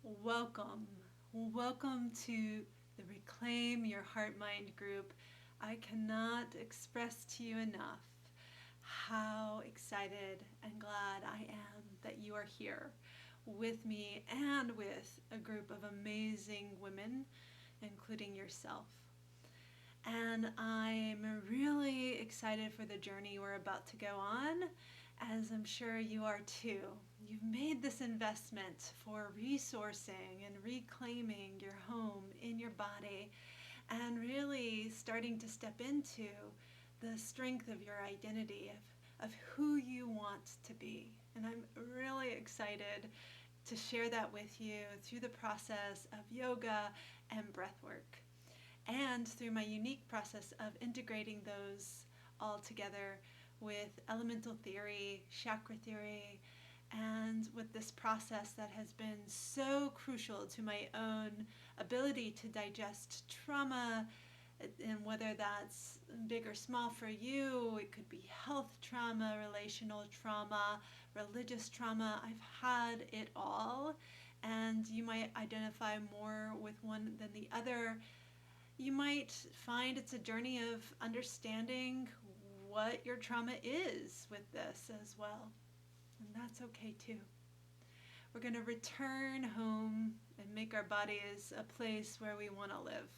Welcome. Welcome to the Reclaim Your Heart Mind group. I cannot express to you enough how excited and glad I am that you are here with me and with a group of amazing women, including yourself. And I'm really excited for the journey we're about to go on, as I'm sure you are too. You've made this investment for resourcing and reclaiming your home in your body and really starting to step into the strength of your identity, of who you want to be. And I'm really excited to share that with you through the process of yoga and breath work and through my unique process of integrating those all together with elemental theory, chakra theory, and with this process that has been so crucial to my own ability to digest trauma, and whether that's big or small for you. It could be health trauma, relational trauma, religious trauma. I've had it all, and you might identify more with one than the other. You might find it's a journey of understanding what your trauma is with this as well. And that's okay too. We're going to return home and make our bodies a place where we want to live,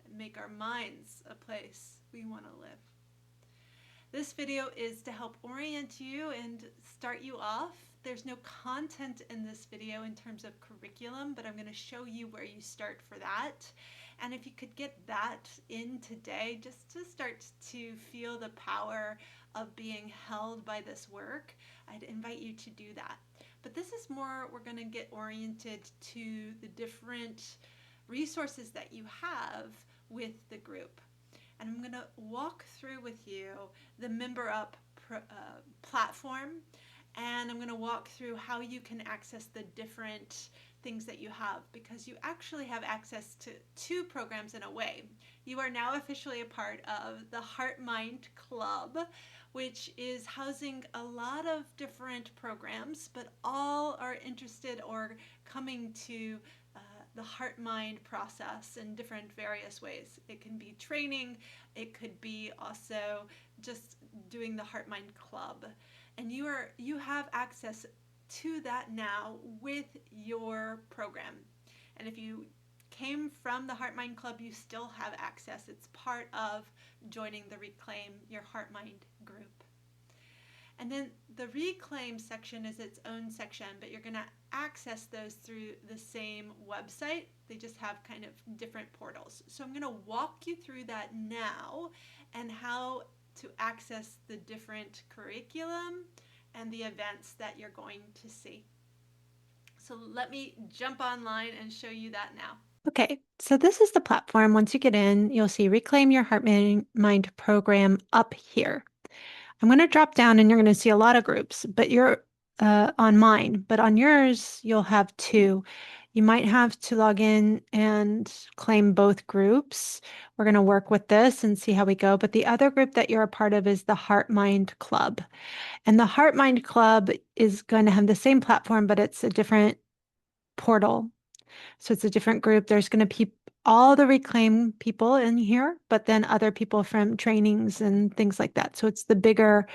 and make our minds a place we want to live. This video is to help orient you and start you off. There's no content in this video in terms of curriculum, but I'm going to show you where you start for that. And if you could get that in today, just to start to feel the power of being held by this work, I'd invite you to do that. But this is more, we're going to get oriented to the different resources that you have with the group. And I'm going to walk through with you the Member Up platform, and I'm going to walk through how you can access the different things that you have, because you actually have access to two programs in a way. You are now officially a part of the Heartmind Club, which is housing a lot of different programs, but all are interested or coming to the heart mind process in different various ways. It can be training, it could be also just doing the heart mind club. And you have access to that now with your program. And if you came from the Heart Mind Club, you still have access. It's part of joining the Reclaim Your Heart Mind group. And then the Reclaim section is its own section, but you're going to access those through the same website. They just have kind of different portals. So I'm going to walk you through that now and how to access the different curriculum and the events that you're going to see. So let me jump online and show you that now. Okay, so this is the platform. Once you get in, you'll see Reclaim Your Heart Mind program up here. I'm going to drop down and you're going to see a lot of groups, but you're on mine, but on yours, you'll have two. You might have to log in and claim both groups. We're going to work with this and see how we go. But the other group that you're a part of is the Heart Mind Club. And the Heart Mind Club is going to have the same platform, but it's a different portal. So it's a different group. There's going to be all the Reclaim people in here, but then other people from trainings and things like that. So it's the bigger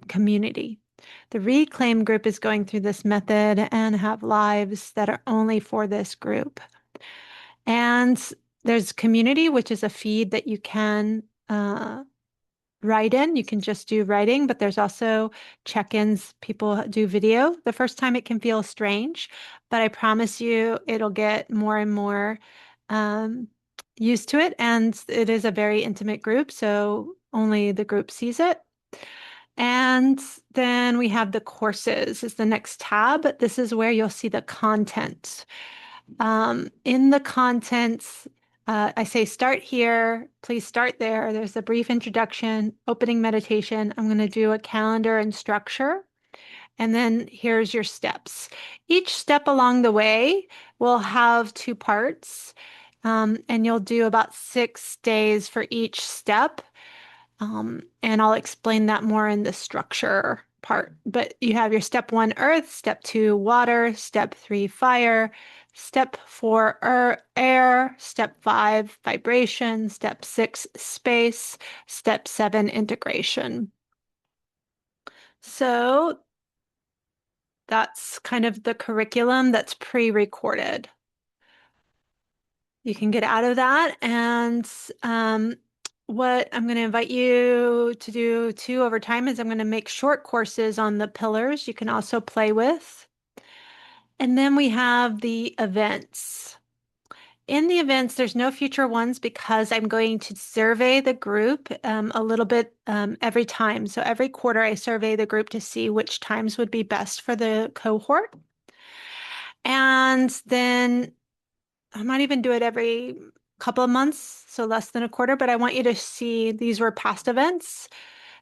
community. The Reclaim group is going through this method and have lives that are only for this group. And there's community, which is a feed that you can write in. You can just do writing, but there's also check-ins. People do video. The first time it can feel strange, but I promise you it'll get more and more used to it. And it is a very intimate group, so only the group sees it. And then we have the courses is the next tab. This is where you'll see the content. In the contents, I say start here, please start there. There's a brief introduction, opening meditation. I'm going to do a calendar and structure. And then here's your steps. Each step along the way will have two parts, and you'll do about 6 days for each step. And I'll explain that more in the structure part. But you have your step 1, earth, step 2, water, step 3, fire, step 4, air, step 5, vibration, step 6, space, step 7, integration. So that's kind of the curriculum that's pre-recorded. You can get out of that. And what I'm going to invite you to do too over time is I'm going to make short courses on the pillars you can also play with. And then we have the events. In the events, there's no future ones because I'm going to survey the group a little bit every time. So every quarter, I survey the group to see which times would be best for the cohort. And then I might even do it every couple of months, so less than a quarter, but I want you to see these were past events.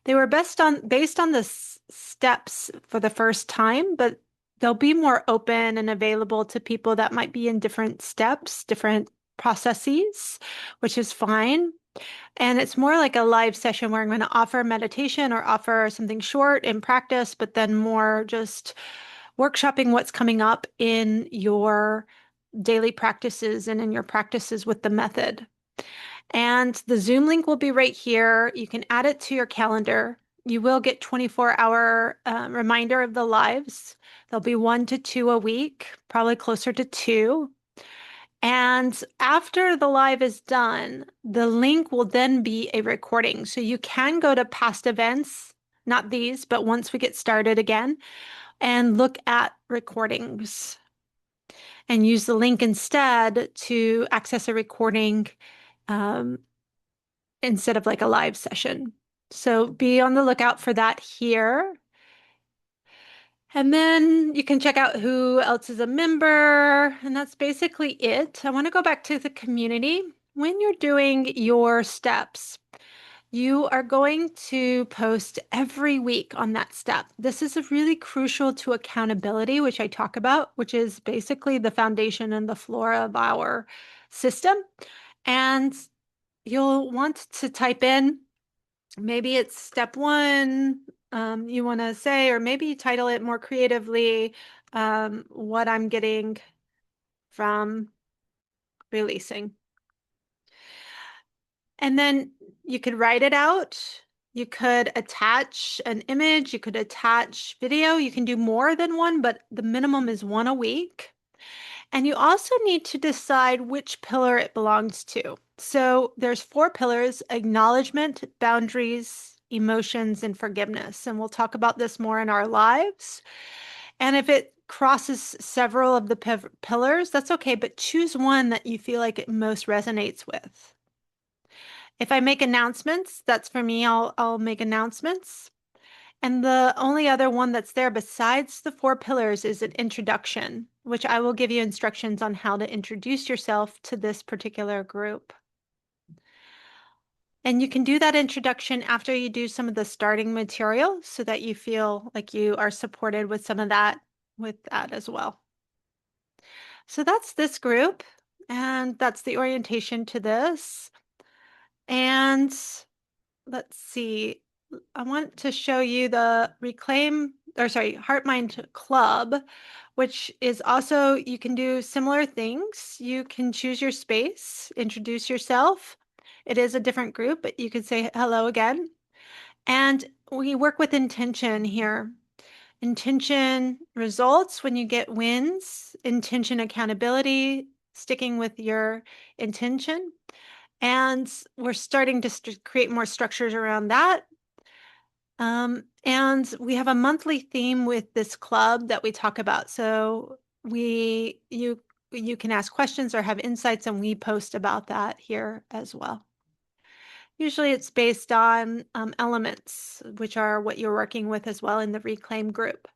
They were based on the steps for the first time, but they'll be more open and available to people that might be in different steps, different processes, which is fine. And it's more like a live session where I'm going to offer meditation or offer something short in practice, but then more just workshopping what's coming up in your daily practices and in your practices with the method. And the Zoom link will be right here. You can add it to your calendar. You will get 24-hour reminder of the lives. There'll be 1 to 2 a week, probably closer to 2. And after the live is done, the link will then be a recording. So you can go to past events, not these, but once we get started again, and look at recordings and use the link instead to access a recording instead of like a live session. So be on the lookout for that here. And then you can check out who else is a member, and that's basically it. I want to go back to the community. When you're doing your steps, you are going to post every week on that step. This is really crucial to accountability, which I talk about, which is basically the foundation and the floor of our system. And you'll want to type in, maybe it's step 1, you want to say, or maybe title it more creatively, what I'm getting from releasing. And then you could write it out. You could attach an image. You could attach video. You can do more than one, but the minimum is 1 a week. And you also need to decide which pillar it belongs to. So there's 4 pillars: acknowledgement, boundaries, emotions, and forgiveness. And we'll talk about this more in our lives. And if it crosses several of the pillars, that's okay, but choose one that you feel like it most resonates with. If I make announcements, that's for me, I'll make announcements. And the only other one that's there besides the 4 pillars is an introduction, which I will give you instructions on how to introduce yourself to this particular group. And you can do that introduction after you do some of the starting material so that you feel like you are supported with some of that with that as well. So that's this group, and that's the orientation to this. And let's see, I want to show you the Heartmind Club, which is also, you can do similar things. You can choose your space, introduce yourself. It is a different group, but you can say hello again. And we work with intention here. Intention results when you get wins, intention accountability, sticking with your intention. And we're starting to create more structures around that. And we have a monthly theme with this club that we talk about. So you can ask questions or have insights, and we post about that here as well. Usually it's based on elements, which are what you're working with as well in the Reclaim group.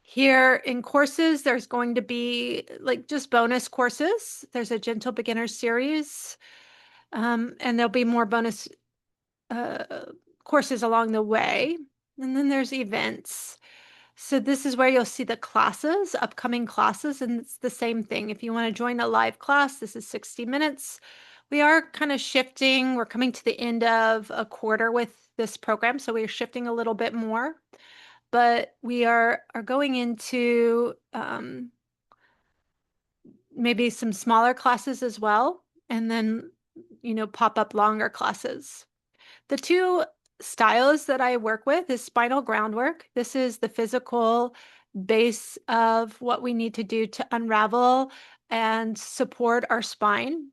Here in courses, there's going to be like just bonus courses. There's a Gentle Beginner series, and there'll be more bonus courses along the way. And then there's events. So this is where you'll see the classes, upcoming classes, and it's the same thing. If you want to join a live class, this is 60 minutes We are kind of shifting. We're coming to the end of a quarter with this program, so we're shifting a little bit more. But we are going into maybe some smaller classes as well, and then, pop up longer classes. The two styles that I work with is spinal groundwork. This is the physical base of what we need to do to unravel and support our spine.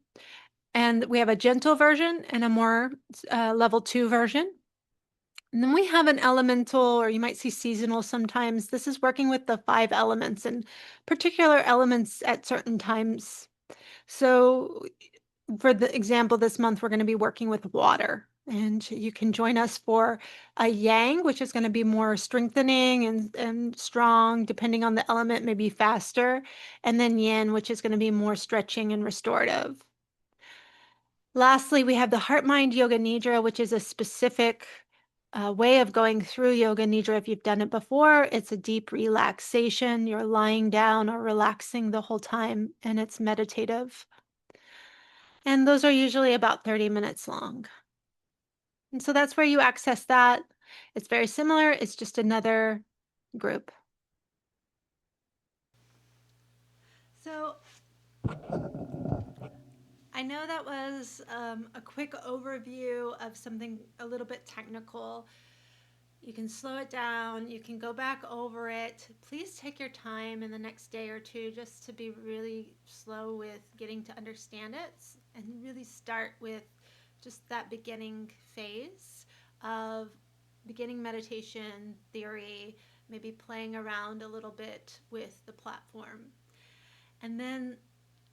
And we have a gentle version and a more level 2 version. And then we have an elemental, or you might see seasonal sometimes. This is working with the 5 elements and particular elements at certain times. So, for the example, this month we're going to be working with water. And you can join us for a yang, which is going to be more strengthening and strong, depending on the element, maybe faster. And then yin, which is going to be more stretching and restorative. Lastly, we have the Heartmind Yoga Nidra, which is a specific way of going through Yoga Nidra. If you've done it before, it's a deep relaxation. You're lying down or relaxing the whole time, and it's meditative. And those are usually about 30 minutes long. And so that's where you access that. It's very similar. It's just another group. So I know that was a quick overview of something a little bit technical. You can slow it down, you can go back over it. Please take your time in the next day or two just to be really slow with getting to understand it and really start with just that beginning phase of beginning meditation theory, maybe playing around a little bit with the platform. And then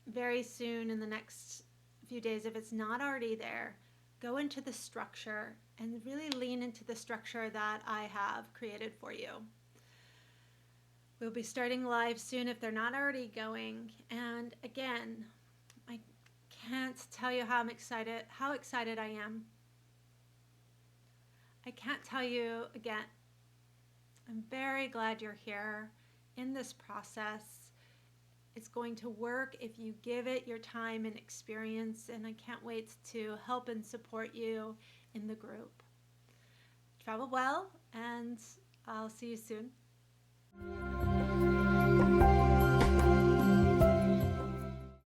very soon in the next few days, if it's not already there, go into the structure and really lean into the structure that I have created for you. We'll be starting live soon if they're not already going. And again, I can't tell you how excited I am. I can't tell you again. I'm very glad you're here in this process. It's going to work if you give it your time and experience, and I can't wait to help and support you in the group. Travel well, and I'll see you soon.